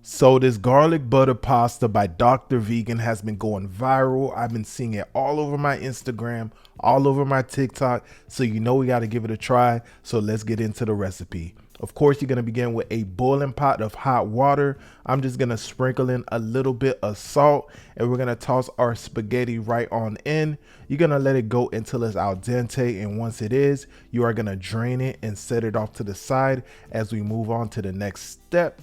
So this garlic butter pasta by Dr. Vegan has been going viral. I've been seeing it all over my Instagram, all over my TikTok. So you know we got to give it a try. So let's get into the recipe. Of course, you're going to begin with a boiling pot of hot water. I'm just going to sprinkle in a little bit of salt and we're going to toss our spaghetti right on in. You're going to let it go until it's al dente. And once it is, you are going to drain it and set it off to the side as we move on to the next step.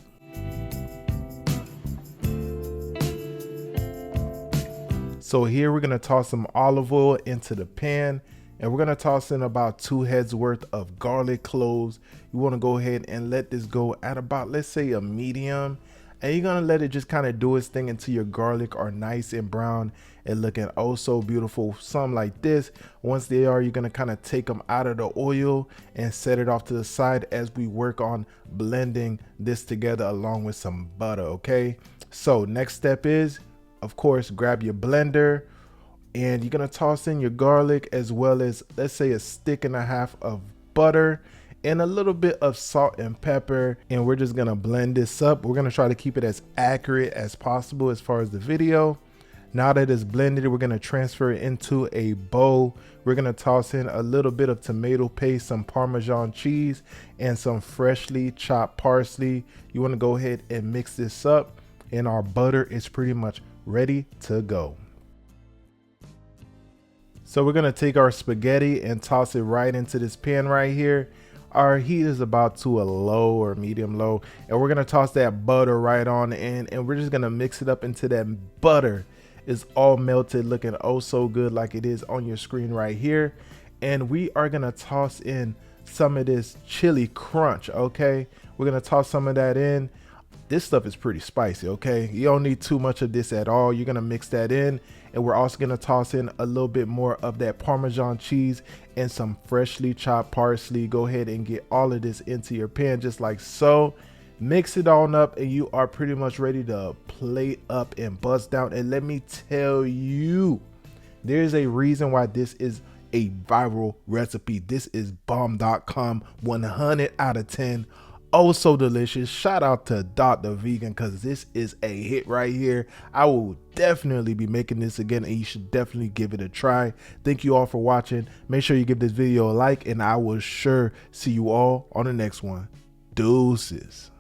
So here we're gonna toss some olive oil into the pan and we're gonna toss in about 2 heads worth of garlic cloves. You wanna go ahead and let this go at about, let's say, a medium. And you're gonna let it just kind of do its thing until your garlic are nice and brown and looking oh so beautiful, some like this. Once they are, you're gonna kind of take them out of the oil and set it off to the side as we work on blending this together along with some butter, okay? So next step is, of course, grab your blender and you're gonna toss in your garlic as well as, let's say, a stick and a half of butter and a little bit of salt and pepper, and we're just gonna blend this up. We're gonna try to keep it as accurate as possible as far as the video. Now that it's blended, we're gonna transfer it into a bowl. We're gonna toss in a little bit of tomato paste, some Parmesan cheese, and some freshly chopped parsley. You wanna go ahead and mix this up, and our butter is pretty much ready to go. So we're gonna take our spaghetti and toss it right into this pan right here. Our heat is about to a low or medium low, and we're gonna toss that butter right on in, and we're just gonna mix it up until that butter is all melted, looking oh so good like it is on your screen right here. And we are gonna toss in some of this chili crunch, okay? We're gonna toss some of that in. This stuff is pretty spicy, okay? You don't need too much of this at all. You're gonna mix that in, and we're also gonna toss in a little bit more of that Parmesan cheese and some freshly chopped parsley. Go ahead and get all of this into your pan just like so. Mix it on up and you are pretty much ready to plate up and bust down. And let me tell you, there's a reason why this is a viral recipe. This is bomb.com 100 out of 10. Oh so delicious. Shout out to Dr. Vegan because this is a hit right here. I will definitely be making this again and you should definitely give it a try. Thank you all for watching. Make sure you give this video a like and I will sure see you all on the next one. Deuces.